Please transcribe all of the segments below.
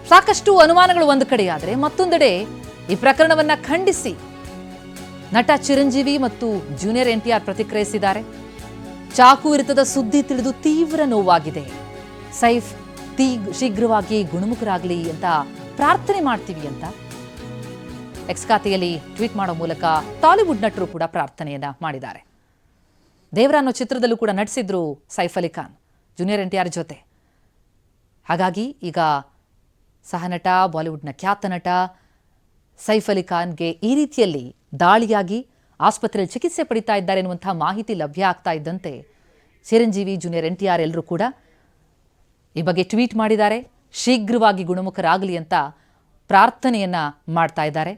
ಸಾಕಷ್ಟು ಅನುಮಾನಗಳು ಒಂದು ಕಡೆಯಾದರೆ ಮತ್ತೊಂದೆಡೆ ಈ ಪ್ರಕರಣವನ್ನ ಖಂಡಿಸಿ ನಟ ಚಿರಂಜೀವಿ ಮತ್ತು ಜೂನಿಯರ್ ಎನ್ಟಿಆರ್ ಪ್ರತಿಕ್ರಿಯಿಸಿದ್ದಾರೆ. ಚಾಕು ಇರಿತದ ಸುದ್ದಿ ತಿಳಿದು ತೀವ್ರ ನೋವಾಗಿದೆ. ಸೈಫ್ ಶೀಘ್ರವಾಗಿ ಗುಣಮುಖರಾಗಲಿ ಅಂತ ಪ್ರಾರ್ಥನೆ ಮಾಡ್ತೀವಿ ಅಂತ ಎಕ್ಸ್ ಖಾತೆಯಲ್ಲಿ ಟ್ವೀಟ್ ಮಾಡೋ ಮೂಲಕ ಟಾಲಿವುಡ್ ನಟರು ಕೂಡ ಪ್ರಾರ್ಥನೆಯನ್ನ ಮಾಡಿದ್ದಾರೆ. ದೇವರ ಅನ್ನೋ ಚಿತ್ರದಲ್ಲೂ ಕೂಡ ನಟಿಸಿದ್ರು ಸೈಫ್ ಅಲಿ ಖಾನ್ ಜೂನಿಯರ್ ಎನ್ಟಿಆರ್ ಜೊತೆ. ಹಾಗಾಗಿ ಈಗ ಸಹನಟ ಬಾಲಿವುಡ್ನ ಖ್ಯಾತ ನಟ ಸೈಫ್ ಅಲಿ ಖಾನ್ಗೆ ಈ ರೀತಿಯಲ್ಲಿ ದಾಳಿಯಾಗಿ ಆಸ್ಪತ್ರೆಯಲ್ಲಿ ಚಿಕಿತ್ಸೆ ಪಡಿತಾ ಇದ್ದಾರೆ ಎನ್ನುವಂತಹ ಮಾಹಿತಿ ಲಭ್ಯ ಆಗ್ತಾ ಇದ್ದಂತೆ ಚಿರಂಜೀವಿ ಜೂನಿಯರ್ ಎನ್ಟಿಆರ್ ಎಲ್ಲರೂ ಕೂಡ ಈ ಬಗ್ಗೆ ಟ್ವೀಟ್ ಮಾಡಿದ್ದಾರೆ. ಶೀಘ್ರವಾಗಿ ಗುಣಮುಖರಾಗಲಿ ಅಂತ ಪ್ರಾರ್ಥನೆಯನ್ನ ಮಾಡ್ತಾ ಇದ್ದಾರೆ,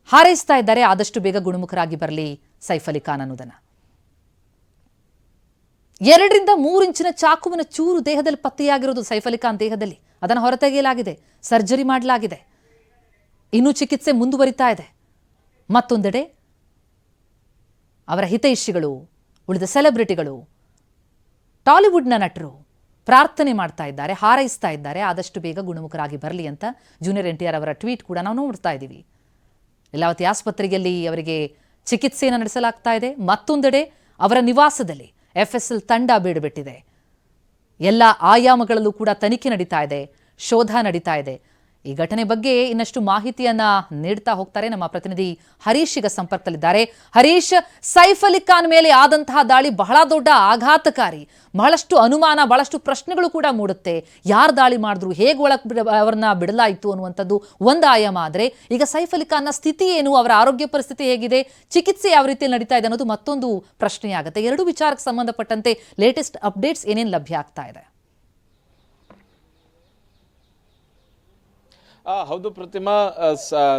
ಹಾರೈಸ್ತಾ ಇದ್ದಾರೆ. ಆದಷ್ಟು ಬೇಗ ಗುಣಮುಖರಾಗಿ ಬರಲಿ ಸೈಫ್ ಅಲಿ ಖಾನ್ ಅನ್ನೋದನ್ನ. 2 ರಿಂದ 3 ಇಂಚಿನ ಚಾಕುವಿನ ಚೂರು ದೇಹದಲ್ಲಿ ಪತ್ತೆಯಾಗಿರೋದು ಸೈಫ್ ಅಲಿ ಖಾನ್ ದೇಹದಲ್ಲಿ. ಅದನ್ನು ಹೊರತೆಗೆಯಲಾಗಿದೆ, ಸರ್ಜರಿ ಮಾಡಲಾಗಿದೆ, ಇನ್ನೂ ಚಿಕಿತ್ಸೆ ಮುಂದುವರಿತಾ ಇದೆ. ಮತ್ತೊಂದೆಡೆ ಅವರ ಹಿತೈಷಿಗಳು, ಉಳಿದ ಸೆಲೆಬ್ರಿಟಿಗಳು, ಟಾಲಿವುಡ್ನ ನಟರು ಪ್ರಾರ್ಥನೆ ಮಾಡ್ತಾ ಇದ್ದಾರೆ, ಹಾರೈಸ್ತಾ ಇದ್ದಾರೆ. ಆದಷ್ಟು ಬೇಗ ಗುಣಮುಖರಾಗಿ ಬರಲಿ ಅಂತ ಜೂನಿಯರ್ ಎನ್ಟಿಆರ್ ಅವರ ಟ್ವೀಟ್ ಕೂಡ ನಾವು ನೋಡ್ತಾ ಇದ್ದೀವಿ. ಲೀಲಾವತಿ ಆಸ್ಪತ್ರೆಯಲ್ಲಿ ಅವರಿಗೆ ಚಿಕಿತ್ಸೆಯನ್ನು ನಡೆಸಲಾಗ್ತಾ ಇದೆ. ಮತ್ತೊಂದೆಡೆ ಅವರ ನಿವಾಸದಲ್ಲಿ FSL ತಂಡ ಬೀಡುಬಿಟ್ಟಿದೆ. ಎಲ್ಲ ಆಯಾಮಗಳಲ್ಲೂ ಕೂಡ ತನಿಖೆ ನಡೀತಾ ಇದೆ, ಶೋಧ ನಡೀತಾ ಇದೆ. ಈ ಘಟನೆ ಬಗ್ಗೆ ಇನ್ನಷ್ಟು ಮಾಹಿತಿಯನ್ನ ನೀಡ್ತಾ ಹೋಗ್ತಾರೆ ನಮ್ಮ ಪ್ರತಿನಿಧಿ ಹರೀಶ್ ಈಗ ಸಂಪರ್ಕದಲ್ಲಿದ್ದಾರೆ. ಹರೀಶ್, ಸೈಫ್ ಅಲಿ ಖಾನ್ ಮೇಲೆ ಆದಂತಹ ದಾಳಿ ಬಹಳ ದೊಡ್ಡ ಆಘಾತಕಾರಿ, ಬಹಳಷ್ಟು ಅನುಮಾನ, ಬಹಳಷ್ಟು ಪ್ರಶ್ನೆಗಳು ಕೂಡ ಮೂಡುತ್ತೆ. ಯಾರು ದಾಳಿ ಮಾಡಿದ್ರು, ಹೇಗೆ ಅವರನ್ನ ಬಿಡಲಾಯಿತು ಅನ್ನುವಂಥದ್ದು ಒಂದು ಆಯಾಮ. ಆದರೆ ಈಗ ಸೈಫ್ ಅಲಿ ಖಾನ್ನ ಸ್ಥಿತಿ ಏನು, ಅವರ ಆರೋಗ್ಯ ಪರಿಸ್ಥಿತಿ ಹೇಗಿದೆ, ಚಿಕಿತ್ಸೆ ಯಾವ ರೀತಿಯಲ್ಲಿ ನಡೀತಾ ಇದೆ ಅನ್ನೋದು ಮತ್ತೊಂದು ಪ್ರಶ್ನೆಯಾಗುತ್ತೆ. ಎರಡು ವಿಚಾರಕ್ಕೆ ಸಂಬಂಧಪಟ್ಟಂತೆ ಲೇಟೆಸ್ಟ್ ಅಪ್ಡೇಟ್ಸ್ ಏನೇನು ಲಭ್ಯ ಆಗ್ತಾ ಇದೆ? ಹೌದು ಪ್ರತಿಮಾ,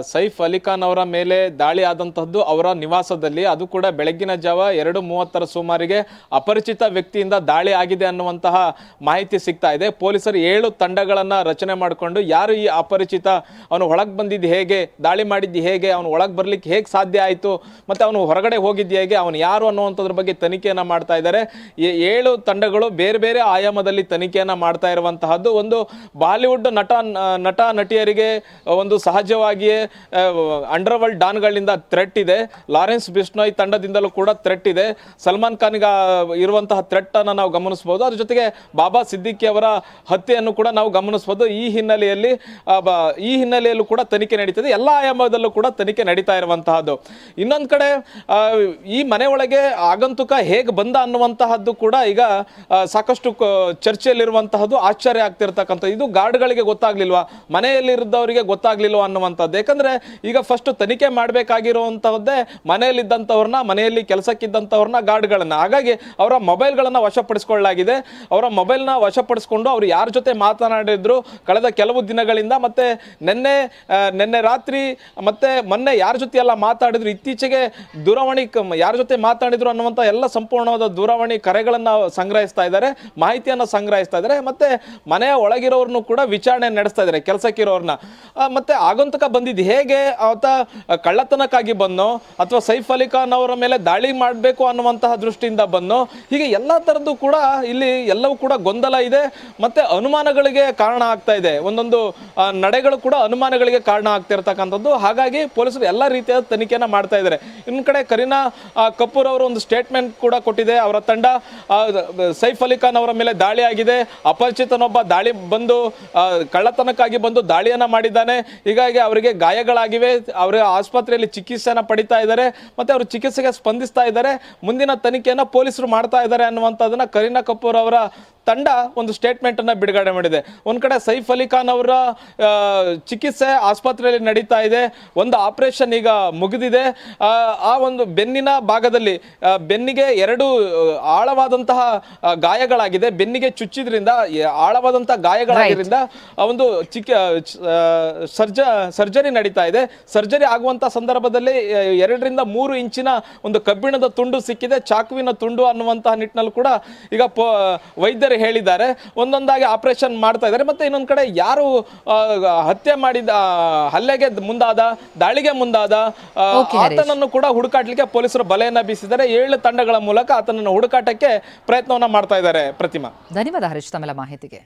ಸೈಫ್ ಅಲಿ ಖಾನ್ ಅವರ ಮೇಲೆ ದಾಳಿ ಆದಂತಹದ್ದು ಅವರ ನಿವಾಸದಲ್ಲಿ, ಅದು ಕೂಡ ಬೆಳಗ್ಗಿನ ಜಾವ 2:30 ಸುಮಾರಿಗೆ ಅಪರಿಚಿತ ವ್ಯಕ್ತಿಯಿಂದ ದಾಳಿ ಆಗಿದೆ ಅನ್ನುವಂತಹ ಮಾಹಿತಿ ಸಿಗ್ತಾ ಇದೆ. ಪೊಲೀಸರು 7 ತಂಡಗಳನ್ನ ರಚನೆ ಮಾಡಿಕೊಂಡು ಯಾರು ಈ ಅಪರಿಚಿತ, ಅವನು ಒಳಗೆ ಬಂದಿದ್ದು ಹೇಗೆ, ದಾಳಿ ಮಾಡಿದ್ದು ಹೇಗೆ, ಅವನು ಒಳಗೆ ಬರ್ಲಿಕ್ಕೆ ಹೇಗೆ ಸಾಧ್ಯ ಆಯಿತು, ಮತ್ತೆ ಅವನು ಹೊರಗಡೆ ಹೋಗಿದ್ದು ಹೇಗೆ, ಅವನು ಯಾರು ಅನ್ನುವಂಥದ್ರ ಬಗ್ಗೆ ತನಿಖೆಯನ್ನ ಮಾಡ್ತಾ ಇದ್ದಾರೆ. 7 ತಂಡಗಳು ಬೇರೆ ಬೇರೆ ಆಯಾಮದಲ್ಲಿ ತನಿಖೆಯನ್ನ ಮಾಡ್ತಾ ಇರುವಂತಹದ್ದು. ಒಂದು ಬಾಲಿವುಡ್ ನಟ ನಟಿಯರಿಗೆ ಒಂದು ಸಹಜವಾಗಿಯೇ ಅಂಡರ್ ವರ್ಲ್ಡ್ ಡಾನ್ಗಳಿಂದ ಥ್ರೆಟ್ ಇದೆ. ಲಾರೆನ್ಸ್ ಬಿಷ್ಣೋಯ್ ತಂಡದಿಂದಲೂ ಕೂಡ ಥ್ರೆಟ್ ಇದೆ. ಸಲ್ಮಾನ್ ಖಾನ್ಗೆ ಇರುವಂತಹ ಥ್ರೆಟ್ ಅನ್ನು ನಾವು ಗಮನಿಸಬಹುದು. ಅದ್ರ ಜೊತೆಗೆ ಬಾಬಾ ಸಿದ್ದಿಕಿ ಅವರ ಹತ್ಯೆಯನ್ನು ಕೂಡ ನಾವು ಗಮನಿಸಬಹುದು. ಈ ಹಿನ್ನೆಲೆಯಲ್ಲೂ ಕೂಡ ತನಿಖೆ ನಡೀತದೆ. ಎಲ್ಲ ಆಯಾಮದಲ್ಲೂ ಕೂಡ ತನಿಖೆ ನಡೀತಾ ಇರುವಂತಹದ್ದು. ಇನ್ನೊಂದು ಕಡೆ ಈ ಮನೆ ಒಳಗೆ ಆಗಂತುಕ ಹೇಗೆ ಬಂದ ಅನ್ನುವಂತಹದ್ದು ಕೂಡ ಈಗ ಸಾಕಷ್ಟು ಚರ್ಚೆಯಲ್ಲಿರುವಂತಹದ್ದು, ಆಶ್ಚರ್ಯ ಆಗ್ತಿರ್ತಕ್ಕಂಥದ್ದು. ಇದು ಗಾರ್ಡ್ಗಳಿಗೆ ಗೊತ್ತಾಗ್ಲಿಲ್ವಾ, ಮನೆಯಲ್ಲಿ ಅವರಿಗೆ ಗೊತ್ತಾಗ್ಲಿಲ್ಲ ಅನ್ನುವಂಥದ್ದು. ಯಾಕಂದ್ರೆ ಈಗ ಫಸ್ಟ್ ತನಿಖೆ ಮಾಡಬೇಕಾಗಿರುವಂತಹದ್ದೇ ಮನೆಯಲ್ಲಿದ್ದಂಥವ್ರನ್ನ, ಮನೆಯಲ್ಲಿ ಕೆಲಸಕ್ಕಿದ್ದಂಥವ್ರನ್ನ, ಗಾರ್ಡ್ಗಳನ್ನ. ಹಾಗಾಗಿ ಅವರ ಮೊಬೈಲ್ಗಳನ್ನ ವಶಪಡಿಸಿಕೊಳ್ಳಲಾಗಿದೆ. ಅವರ ಮೊಬೈಲ್ನ ವಶಪಡಿಸಿಕೊಂಡು ಅವರು ಯಾರ ಜೊತೆ ಮಾತನಾಡಿದ್ರು ಕಳೆದ ಕೆಲವು ದಿನಗಳಿಂದ, ಮತ್ತೆ ನಿನ್ನೆ ರಾತ್ರಿ ಮತ್ತೆ ಮೊನ್ನೆ ಯಾರ ಜೊತೆ ಎಲ್ಲ ಮಾತಾಡಿದ್ರು, ಇತ್ತೀಚೆಗೆ ದೂರವಾಣಿ ಯಾರ ಜೊತೆ ಮಾತಾಡಿದ್ರು ಅನ್ನುವಂಥ ಎಲ್ಲ ಸಂಪೂರ್ಣವಾದ ದೂರವಾಣಿ ಕರೆಗಳನ್ನ ಸಂಗ್ರಹಿಸ್ತಾ ಇದ್ದಾರೆ, ಮಾಹಿತಿಯನ್ನು ಸಂಗ್ರಹಿಸ್ತಾ ಇದ್ದಾರೆ. ಮತ್ತೆ ಮನೆಯ ಒಳಗಿರೋರ್ನು ಕೂಡ ವಿಚಾರಣೆ ನಡೆಸ್ತಾ ಇದ್ದಾರೆ, ಕೆಲಸಕ್ಕಿರೋರ್ನ. ಮತ್ತೆ ಆಗಂತುಕ ಬಂದಿದ್ದು ಹೇಗೆ, ಆತ ಕಳ್ಳತನಕ್ಕಾಗಿ ಬಂದೋ ಅಥವಾ ಸೈಫ್ ಅಲಿ ಖಾನ್ ಅವರ ಮೇಲೆ ದಾಳಿ ಮಾಡಬೇಕು ಅನ್ನುವಂತಹ ದೃಷ್ಟಿಯಿಂದ ಬಂದೋ, ಹೀಗೆ ಎಲ್ಲ ಥರದ್ದು ಕೂಡ ಇಲ್ಲಿ ಎಲ್ಲವೂ ಕೂಡ ಗೊಂದಲ ಇದೆ, ಮತ್ತೆ ಅನುಮಾನಗಳಿಗೆ ಕಾರಣ ಆಗ್ತಾ ಇದೆ. ಒಂದೊಂದು ನಡೆಗಳು ಕೂಡ ಅನುಮಾನಗಳಿಗೆ ಕಾರಣ ಆಗ್ತಿರ್ತಕ್ಕಂಥದ್ದು. ಹಾಗಾಗಿ ಪೊಲೀಸರು ಎಲ್ಲ ರೀತಿಯಾದ ತನಿಖೆಯನ್ನು ಮಾಡ್ತಾ ಇದ್ದಾರೆ. ಇನ್ನೊಂದು ಕಡೆ ಕರೀನಾ ಕಪೂರ್ ಅವರು ಒಂದು ಸ್ಟೇಟ್ಮೆಂಟ್ ಕೂಡ ಕೊಟ್ಟಿದೆ. ಅವರ ತಂಡ ಸೈಫ್ ಅಲಿ ಖಾನ್ ಅವರ ಮೇಲೆ ದಾಳಿ ಆಗಿದೆ, ಅಪರಿಚಿತನೊಬ್ಬ ದಾಳಿ ಬಂದು ಕಳ್ಳತನಕ್ಕಾಗಿ ಬಂದು ದಾಳಿಯನ್ನ ಮಾಡಿದ್ದಾನೆ, ಹೀಗಾಗಿ ಅವರಿಗೆ ಗಾಯಗಳಾಗಿವೆ, ಅವರ ಆಸ್ಪತ್ರೆಯಲ್ಲಿ ಚಿಕಿತ್ಸೆಯನ್ನು ಪಡಿತಾ ಇದ್ದಾರೆ, ಮತ್ತೆ ಅವರು ಚಿಕಿತ್ಸೆಗೆ ಸ್ಪಂದಿಸ್ತಾ ಇದ್ದಾರೆ, ಮುಂದಿನ ತನಿಖೆಯನ್ನು ಪೊಲೀಸರು ಮಾಡ್ತಾ ಇದ್ದಾರೆ ಅನ್ನುವಂಥದ್ದನ್ನ ಕರೀನಾ ಕಪೂರ್ ಅವರ ತಂಡ ಒಂದು ಸ್ಟೇಟ್ಮೆಂಟ್ ಅನ್ನ ಬಿಡುಗಡೆ ಮಾಡಿದೆ. ಒಂದ್ ಕಡೆ ಸೈಫ್ ಅಲಿ ಖಾನ್ ಅವರ ಚಿಕಿತ್ಸೆ ಆಸ್ಪತ್ರೆಯಲ್ಲಿ ನಡೀತಾ ಇದೆ. ಒಂದು ಆಪರೇಷನ್ ಈಗ ಮುಗಿದಿದೆ. ಆ ಒಂದು ಬೆನ್ನಿನ ಭಾಗದಲ್ಲಿ ಬೆನ್ನಿಗೆ 2 ಆಳವಾದಂತಹ ಗಾಯಗಳಾಗಿದೆ. ಬೆನ್ನಿಗೆ ಚುಚ್ಚಿದ್ರಿಂದ ಆಳವಾದಂತಹ ಗಾಯಗಳಾಗಿದ್ದರಿಂದ ಒಂದು ಸರ್ಜರಿ ನಡೀತಾ ಇದೆ. ಸರ್ಜರಿ ಆಗುವಂತ ಸಂದರ್ಭದಲ್ಲಿ 2 ರಿಂದ 3 ಇಂಚಿನ ಒಂದು ಕಬ್ಬಿಣದ ತುಂಡು ಸಿಕ್ಕಿದೆ, ಚಾಕುವಿನ ತುಂಡು ಅನ್ನುವಂತಹ ನಿಟ್ಟಿನಲ್ಲಿ ಕೂಡ ಈಗ ವೈದ್ಯರು ಹೇಳಿದ್ದಾರೆ. ಒಂದೊಂದಾಗಿ ಆಪರೇಷನ್ ಮಾಡ್ತಾ ಇದ್ದಾರೆ. ಮತ್ತೆ ಇನ್ನೊಂದು ಕಡೆ ಯಾರು ಹತ್ಯೆ ಮಾಡಿದ, ಹಲ್ಲೆಗೆ ಮುಂದಾದ, ದಾಳಿಗೆ ಮುಂದಾದ ಆತನನ್ನು ಕೂಡ ಹುಡುಕಾಟಲಿಕ್ಕೆ ಪೊಲೀಸರು ಬಲೆಯನ್ನ ಬೀಸಿದ್ದಾರೆ. 7 ತಂಡಗಳ ಮೂಲಕ ಆತನನ್ನು ಹುಡುಕಾಟಕ್ಕೆ ಪ್ರಯತ್ನವನ್ನ ಮಾಡ್ತಾ ಇದ್ದಾರೆ. ಪ್ರತಿಮಾ, ಧನ್ಯವಾದ ಹರೀಶ್ ತಮ್ಮೆಲ್ಲ ಮಾಹಿತಿಗೆ.